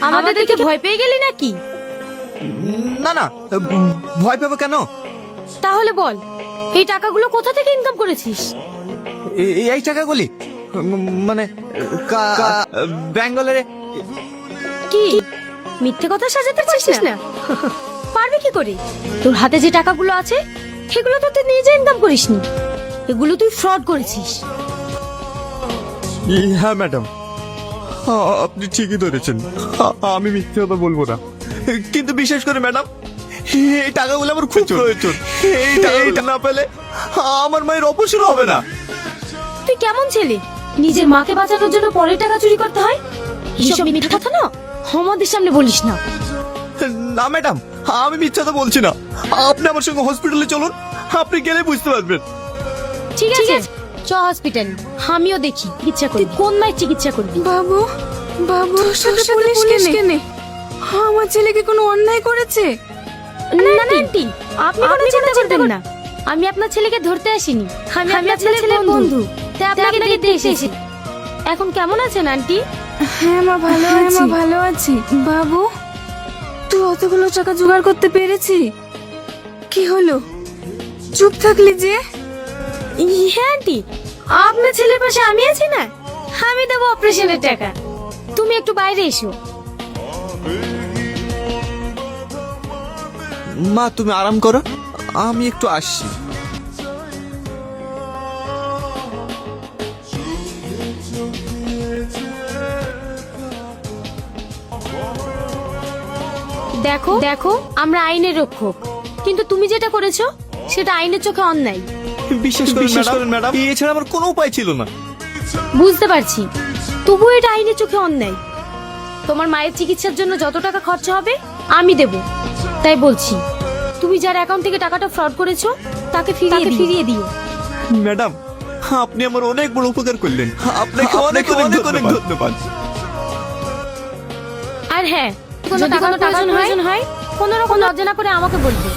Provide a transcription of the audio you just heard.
আমাদের দেখে ভয় পেয়ে গেলি নাকি? না না, ভয় পাবো কেন? তাহলে বল, এই টাকাগুলো কোথা থেকে ইনকাম করেছিস? এই টাকাগুলি মানে ব্যাঙ্গালোরে। কি মিথ্যে কথা সাজাতে পারছিস না? পারবি কি করে? তোর হাতে যে টাকাগুলো আছে সেগুলো তো তুই নিজে ইনকাম করিসনি, এগুলো তুই ফ্রড করেছিস। হ্যাঁ ম্যাডাম, আপনি ঠিকই ধরেছেন, আমি মিথ্যে কথা বলবো না। কিন্তু বিশেষ করে ম্যাডাম, এই টাকাগুলো আমার খুব প্রয়োজন। এই টাকা না পেলে আমার মায়ের অপারেশন হবে না। তুই কেমন ছেলে, নিজের মাকে বাঁচানোর জন্য পরের টাকা চুরি করতে হয়? এইসব মিথ্যে কথা না আমাদের সামনে বলিস না। না ম্যাডাম, আমি মিথ্যে কথা বলছি না। আপনি আমার সঙ্গে হসপিটালে চলুন, আপনি গেলে বুঝতে পারবেন। ঠিক আছে, চ হসপিটাল, আমিও দেখি চিকিৎসা করি। কোন মায়ের চিকিৎসা করবি? বাবু, বাবু সাথে পুলিশ কেনে? আমার ছেলে কি কোনো অন্যায় করেছে? না না আন্টি, আপনি কোনো চিন্তা করবেন না। আমি আপনার ছেলেকে ধরতে আসিনি, আমি আপনার ছেলের বন্ধু, তাই আপনাকে দেখতে এসেছি। এখন কেমন আছেন আন্টি? হ্যাঁ মা, ভালো আছি। বাবু, তুই অতগুলো টাকা জোগাড় করতে পেরেছি? কি হলো, চুপ থাকলি যে? হ্যাঁ আন্টি, আপনার ছেলের পাশে আমি আছি না, আমি দেবো অপারেশনের টাকা। তুমি একটু বাইরে এসো। মা তুমি আরাম করো, আমি একটু আসছি। দেখো দেখো, আমরা আইনের রক্ষক, কিন্তু তুমি যেটা করেছো সেটা আইনের চোখে অন্যায়। বিশেষ করেন ম্যাডাম, এছাড়া আমার কোনো উপায় ছিল না। বুঝতে পারছি, তবু এটা আইনের চোখে অন্যায়। তোমার মায়ের চিকিৎসার জন্য যত টাকা খরচা হবে আমি দেব। তাই বলছি, তুমি যার অ্যাকাউন্ট থেকে টাকাটা ফ্রড করেছো তাকে ফিরিয়ে দিও। ম্যাডাম, আপনি আমার অনেক বড় উপকার করলেন, আপনাকে অনেক অনেক অনেক ধন্যবাদ। আর হ্যাঁ, যদি কোনো টাকার প্রয়োজন হয় কোনো রকম লজ্জা না করে আমাকে বলবে।